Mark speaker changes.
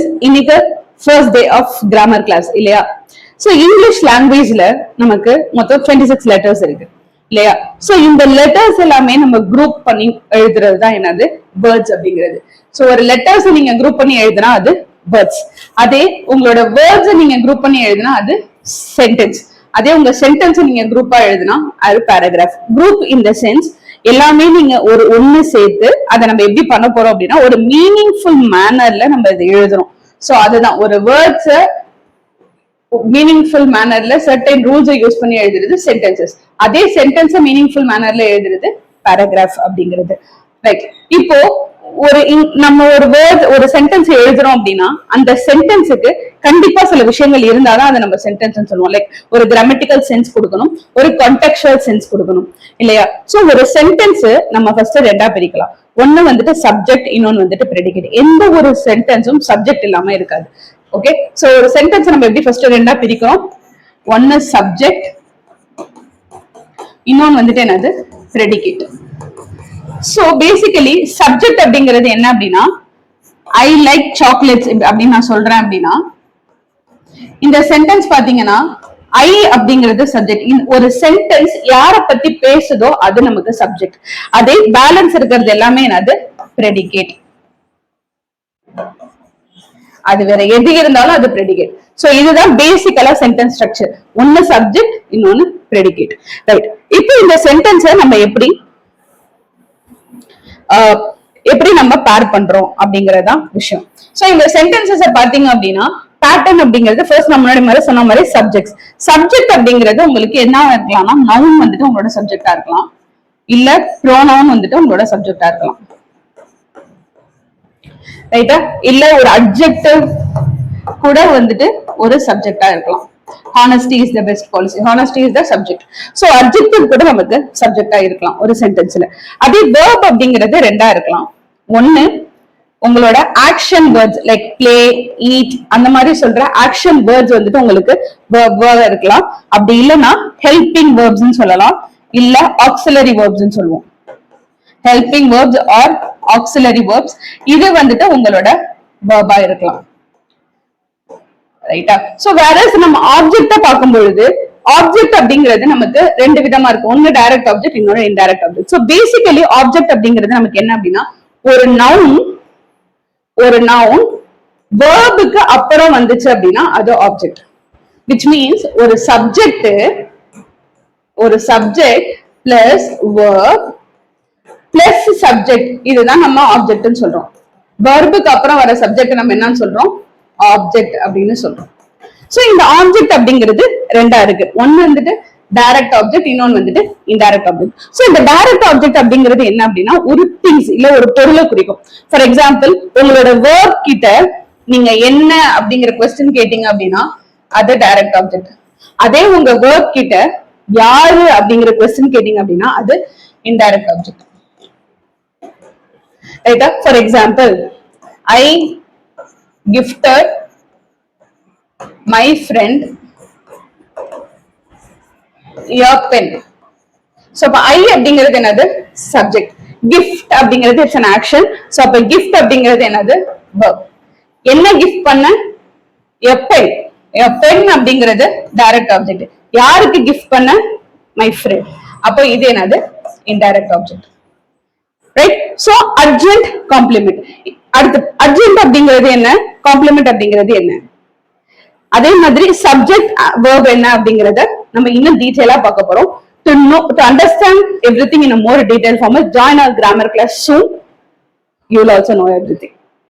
Speaker 1: since இன்னைக்கு first day of grammar class இல்லையா? So English languageல நமக்கு மொத்தம் 26 letters இருக்கு இல்லையா? So இந்த letters எல்லாமே நம்ம group பண்ணி எழுதுறது தான் என்னது words அப்படிங்கிறது. So ஒரு letters நீங்க group பண்ணி எழுதுனா அது words. அதே உங்களோட words நீங்க group பண்ணி எழுதுனா அது sentence. அதே உங்க sentence நீங்க group எழுதுனா அது paragraph. Group in the sense எல்லாமே நீங்க ஒரு ஒண்ணு சேர்த்து அதை நம்ம எப்படி பண்ண போறோம் அப்படின்னா ஒரு மீனிங்ஃபுல் மேனர்ல நம்ம இதை எழுதுறோம். சோ அதுதான் ஒரு வேர்ட்ஸ் மீனிங்ஃபுல் மேனர்ல சர்டைன் ரூல்ஸ் யூஸ் பண்ணி எழுதுறது சென்டென்சஸ். அதே சென்டென்ஸ் மீனிங்ஃபுல் மேனர்ல எழுதுறது பேராகிராஃப் அப்படிங்கிறது. ரைட். இப்போ நம்ம ஒரு வேர்ட் ஒரு சென்டென்ஸ் எழுதுறோம் அப்படின்னா அந்த சென்டென்ஸுக்கு கண்டிப்பா சில விஷயங்கள் இருந்தாதான் அதை நம்ம சென்டென்ஸ் சொல்லுவோம். லைக் ஒரு கிராமட்டிக்கல் சென்ஸ் கொடுக்கணும், ஒரு கான்டெக்சுவல் சென்ஸ் கொடுக்கணும் இல்லையா? சோ ஒரு சென்டென்ஸ் நம்ம ஃபர்ஸ்ட் ரெண்டா பிரிக்கலாம். ஒண்ணு வந்துட்டு சப்ஜெக்ட், இன்னொன்னு வந்துட்டு ப்ரெடிகேட். எந்த ஒரு சென்டென்ஸும் சப்ஜெக்ட் இல்லாம இருக்காது. ஓகே, சோ ஒரு சென்டென்ஸ் நம்ம எப்படி ஃபர்ஸ்ட் ரெண்டா பிரிக்கிறோம்? ஒன்னு சப்ஜெக்ட், இன்னொன்னு வந்துட்டு என்னது ப்ரெடிகேட். சோ பேசிக்கலி சப்ஜெக்ட் அப்படிங்கிறது என்ன அப்படின்னா ஐ லைக் சாக்லேட்ஸ் அப்படின்னு நான் சொல்றேன் அப்படின்னா இந்த சென்டென்ஸ் பாத்தீங்கன்னா ஐ அப்படிங்கிறது சப்ஜெக்ட். ஒரு சென்டென்ஸ் யார பத்தி பேசுதோ அது நமக்கு சப்ஜெக்ட். அதே பேலன்ஸ் இருக்கிறது எல்லாமே என்னது ப்ரெடிகேட். அது வேற எது இருந்தாலும் அது ப்ரெடிகேட். சோ இதுதான் பேசிக்கலா சென்டென்ஸ் ஸ்ட்ரக்சர். ஒன்னு சப்ஜெக்ட், இன்னொன்னு ப்ரெடிகேட். ரைட். இப்போ இந்த சென்டென்ஸை நம்ம எப்படி நம்ம பேர் பண்றோம் அப்படிங்கறதா விஷயம். சோ இந்த சென்டென்சஸ் பாத்தீங்க அப்படின்னா பேட்டர்ன் அப்படிங்கிறது ஃபர்ஸ்ட் நம்ம முன்னாடி மாதிரி சொன்ன மாதிரி சப்ஜெக்ட்ஸ். சப்ஜெக்ட் அப்படிங்கிறது உங்களுக்கு என்ன இருக்கலாம்னா நவுன் வந்துட்டு உங்களோட சப்ஜெக்டா இருக்கலாம், இல்ல ப்ரோனவுன் வந்துட்டு உங்களோட சப்ஜெக்டா இருக்கலாம். ரைட்டா? இல்ல ஒரு அட்ஜெக்டிவ் கூட வந்துட்டு ஒரு சப்ஜெக்டா இருக்கலாம். Honesty is the best policy. Honesty is the subject. So adjective கூட நமக்கு சப்ஜெக்டா இருக்கலாம் ஒரு சென்டென்ஸ்ல. அதே verb அப்படிங்கிறது ரெண்டா இருக்கலாம். ஒன்னு உங்களோட action words like play, eat அந்த மாதிரி சொல்ற ஆக்ஷன் வேர்ட்ஸ் வந்துட்டு உங்களுக்கு verb இருக்கலாம். அப்படி இல்லைன்னா ஹெல்பிங் வேர்ப்ஸ் சொல்லலாம், இல்ல ஆக்சிலரி வேர்ப்ஸ் சொல்லுவோம். Helping verbs or auxiliary verbs இது வந்துட்டு உங்களோட verb இருக்கலாம். ரைட்டா? சோ வேறஸ் நம்ம ஆப்ஜெக்ட்ட பார்க்கும் பொழுது ஆப்ஜெக்ட் அப்படிங்கிறது நமக்கு ரெண்டு விதமா இருக்கு. ஒன்னு டைரக்ட் ஆப்ஜெக்ட், இன்னொரு indirect object. So basically object அப்படிங்கிறது நமக்கு என்ன அப்படின்னா ஒரு நவுன் வேர்புக்கு அப்புறம் வந்துச்சு அப்படின்னா அது ஆப்ஜெக்ட். which means ஒரு subject plus verb plus subject இதுதான் நம்ம ஆப்ஜெக்ட்னு சொல்றோம். வெர்புக்கு அப்புறம் வர சப்ஜெக்ட் நம்ம என்னன்னு சொல்றோம்? ஆப்ஜெக்ட் அப்படின்னு சொல்றோம். சோ இந்த ஆப்ஜெக்ட் அப்படிங்கிறது ரெண்டா இருக்கு. ஒன்னு வந்துட்டு டைரக்ட் ஆப்ஜெக்ட், இன்னொன்னு வந்துட்டு இன்டைரக்ட் ஆப்ஜெக்ட். சோ இந்த டைரக்ட் ஆப்ஜெக்ட் அப்படிங்கிறது என்ன அப்படின்னா ஒரு திங்ஸ் இல்ல ஒரு பொருளை குறிக்கும். ஃபார் எக்ஸாம்பிள் உங்களோட ஒர்க் கிட்ட நீங்க என்ன அப்படிங்கிற கொஸ்டின் கேட்டீங்க அப்படின்னா அது டைரக்ட் ஆப்ஜெக்ட். அதே உங்க ஒர்க் கிட்ட யாரு அப்படிங்கிற கொஸ்டின் கேட்டீங்க அப்படின்னா அது இன்டைரக்ட் ஆப்ஜெக்ட். ரைட்டா? For example I gifted my friend a pen. So I அப்படிங்கிறது என்னது சப்ஜெக்ட், gift அப்படிங்கிறது இட்ஸ் an action. So அப்ப gift அப்படிங்கிறது என்னது verb. என்ன gift பண்ண? a pen. a pen அப்படிங்கிறது டைரக்ட் ஆப்ஜெக்ட். யாருக்கு gift பண்ண? my friend. அப்போ இது என்னது indirect object. Right? So அட்ஜென்ட் complement. அடுத்து அட்ஜென்ட் அப்படிங்கிறது என்ன, காம்ப்ளிமெண்ட் அப்படிங்கிறது என்ன, அதே மாதிரி சப்ஜெக்ட் verb என்ன அப்படிங்கறத நம்ம இன்னும் டீடைலா பார்க்க போறோம். To understand everything in a more detailed format, join our grammar class soon. You will also know everything.